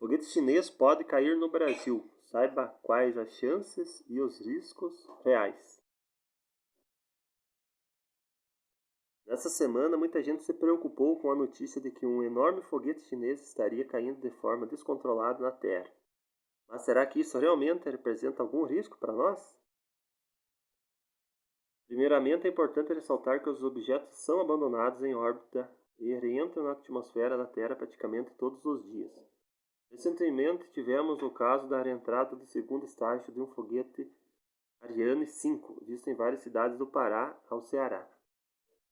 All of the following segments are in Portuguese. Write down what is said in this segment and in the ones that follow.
Foguete chinês pode cair no Brasil. Saiba quais as chances e os riscos reais. Nessa semana, muita gente se preocupou com a notícia de que um enorme foguete chinês estaria caindo de forma descontrolada na Terra. Mas será que isso realmente representa algum risco para nós? Primeiramente, é importante ressaltar que os objetos são abandonados em órbita e reentram na atmosfera da Terra praticamente todos os dias. Recentemente, tivemos o caso da reentrada do segundo estágio de um foguete Ariane 5, visto em várias cidades do Pará ao Ceará.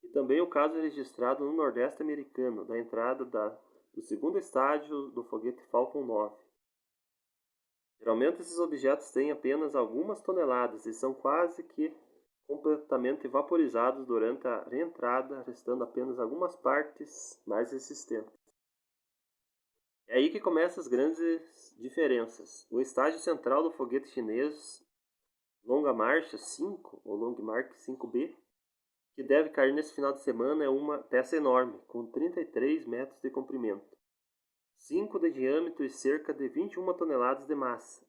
E também o caso registrado no Nordeste americano, da entrada do segundo estágio do foguete Falcon 9. Geralmente esses objetos têm apenas algumas toneladas e são quase que completamente vaporizados durante a reentrada, restando apenas algumas partes mais resistentes. É aí que começam as grandes diferenças. O estágio central do foguete chinês Longa Marcha 5, ou Long March 5B, que deve cair nesse final de semana, é uma peça enorme, com 33 metros de comprimento, 5 de diâmetro e cerca de 21 toneladas de massa,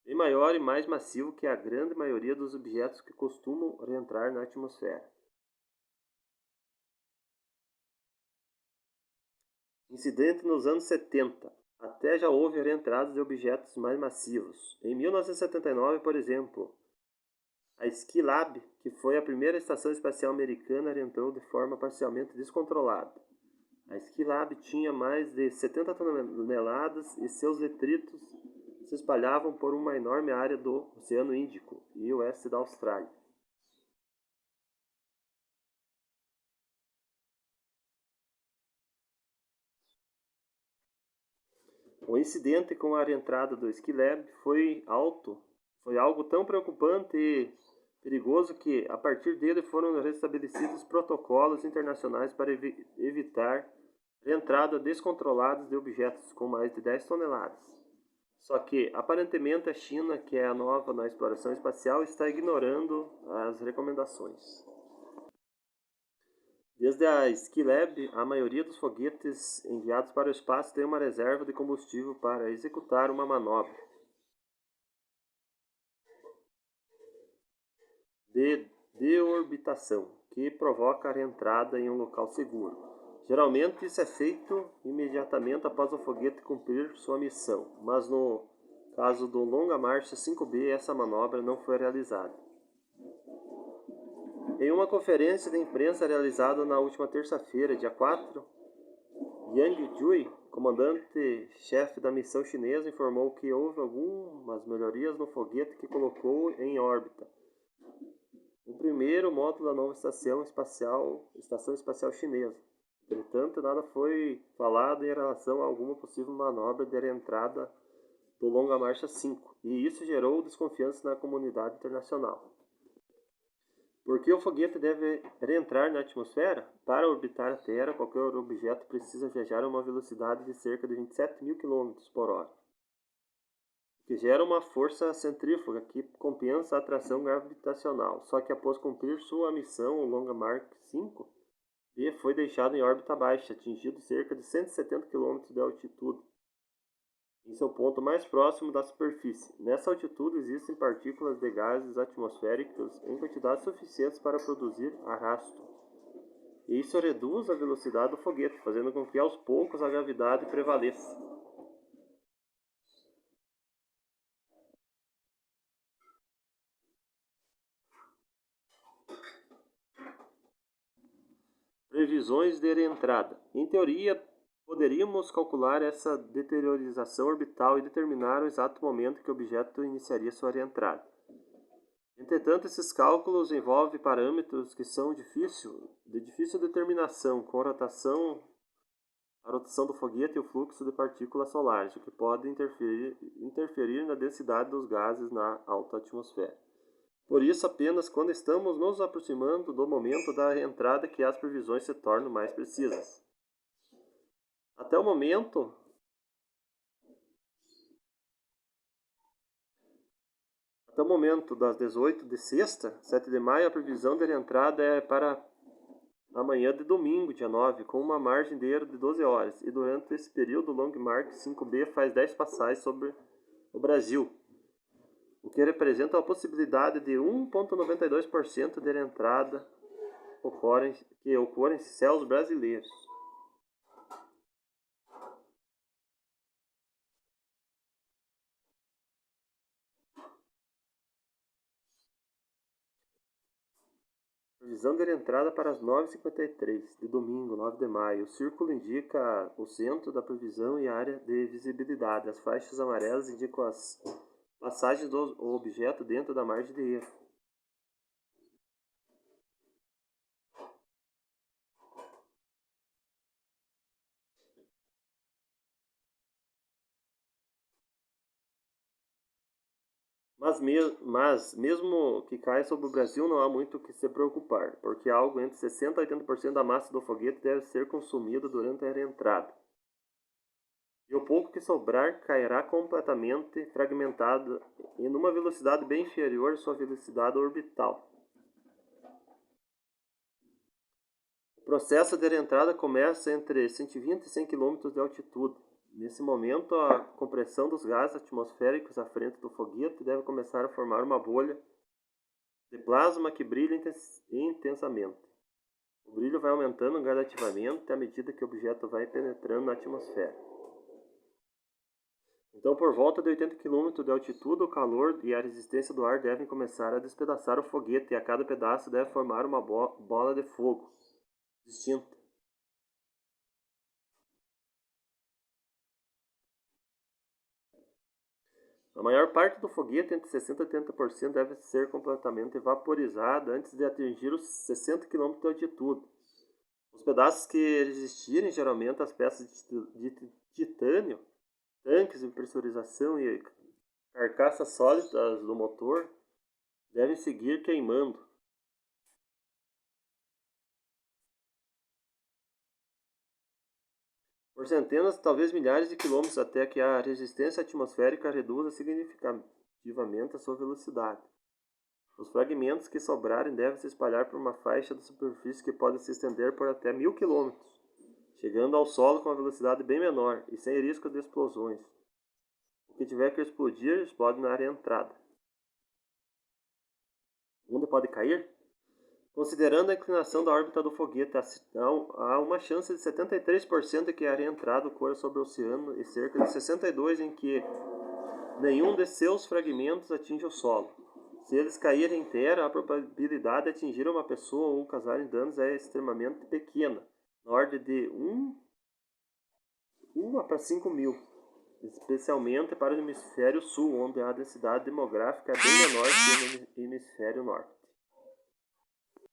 bem maior e mais massivo que a grande maioria dos objetos que costumam reentrar na atmosfera. Incidente nos anos 70. Até já houve reentradas de objetos mais massivos. Em 1979, por exemplo, a Skylab, que foi a primeira estação espacial americana, reentrou de forma parcialmente descontrolada. A Skylab tinha mais de 70 toneladas e seus detritos se espalhavam por uma enorme área do Oceano Índico e oeste da Austrália. O incidente com a reentrada do Skylab foi algo tão preocupante e perigoso que, a partir dele, foram restabelecidos protocolos internacionais para evitar reentrada descontrolada de objetos com mais de 10 toneladas. Só que, aparentemente, a China, que é a nova na exploração espacial, está ignorando as recomendações. Desde a Skylab, a maioria dos foguetes enviados para o espaço tem uma reserva de combustível para executar uma manobra de deorbitação, que provoca a reentrada em um local seguro. Geralmente isso é feito imediatamente após o foguete cumprir sua missão, mas no caso do Longa Marcha 5B, essa manobra não foi realizada. Em uma conferência de imprensa realizada na última terça-feira, dia 4, Yang Jui, comandante-chefe da missão chinesa, informou que houve algumas melhorias no foguete que colocou em órbita o primeiro módulo da nova Estação Espacial Chinesa. Entretanto, nada foi falado em relação a alguma possível manobra de reentrada do Longa Marcha 5, e isso gerou desconfiança na comunidade internacional. Por que o foguete deve reentrar na atmosfera? Para orbitar a Terra, qualquer objeto precisa viajar a uma velocidade de cerca de 27 mil km por hora, o que gera uma força centrífuga que compensa a atração gravitacional. Só que após cumprir sua missão, o Long March 5 foi deixado em órbita baixa, atingindo cerca de 170 km de altitude, em seu ponto mais próximo da superfície. Nessa altitude existem partículas de gases atmosféricos em quantidades suficientes para produzir arrasto. E isso reduz a velocidade do foguete, fazendo com que aos poucos a gravidade prevaleça. Previsões de reentrada. Em teoria, poderíamos calcular essa deteriorização orbital e determinar o exato momento que o objeto iniciaria sua reentrada. Entretanto, esses cálculos envolvem parâmetros que são de difícil determinação, com a rotação do foguete e o fluxo de partículas solares, o que pode interferir na densidade dos gases na alta atmosfera. Por isso, apenas quando estamos nos aproximando do momento da reentrada que as previsões se tornam mais precisas. Até o momento das 18 de sexta, 7 de maio, a previsão de reentrada é para na manhã de domingo, dia 9, com uma margem de erro de 12 horas, e durante esse período o Longmark 5B faz 10 passagens sobre o Brasil, o que representa a possibilidade de 1,92% de entrada que ocorrem em céus brasileiros. Previsão de entrada para as 9h53 de domingo, 9 de maio. O círculo indica o centro da previsão e a área de visibilidade. As faixas amarelas indicam as passagens do objeto dentro da margem de erro. Mas mesmo que caia sobre o Brasil, não há muito o que se preocupar, porque algo entre 60% e 80% da massa do foguete deve ser consumido durante a reentrada. E o pouco que sobrar cairá completamente fragmentado e numa velocidade bem inferior à sua velocidade orbital. O processo de reentrada começa entre 120 e 100 km de altitude. Nesse momento, a compressão dos gases atmosféricos à frente do foguete deve começar a formar uma bolha de plasma que brilha intensamente. O brilho vai aumentando gradativamente à medida que o objeto vai penetrando na atmosfera. Então, por volta de 80 km de altitude, o calor e a resistência do ar devem começar a despedaçar o foguete e a cada pedaço deve formar uma bola de fogo distinta. A maior parte do foguete, entre 60% e 80%, deve ser completamente vaporizada antes de atingir os 60 km de altitude. Os pedaços que resistirem, geralmente as peças de titânio, tanques de pressurização e carcaças sólidas do motor, devem seguir queimando. Por centenas, talvez milhares de quilômetros até que a resistência atmosférica reduza significativamente a sua velocidade. Os fragmentos que sobrarem devem se espalhar por uma faixa de superfície que pode se estender por até 1000 km, chegando ao solo com uma velocidade bem menor e sem risco de explosões. O que tiver que explodir, explode na área entrada. Onde pode cair? Considerando a inclinação da órbita do foguete, há uma chance de 73% de que a área entrada ocorra sobre o oceano e cerca de 62% em que nenhum de seus fragmentos atinja o solo. Se eles caírem em terra, a probabilidade de atingir uma pessoa ou causarem danos é extremamente pequena, na ordem de 1 para 5 mil, especialmente para o hemisfério sul, onde a densidade demográfica é bem menor que no hemisfério norte.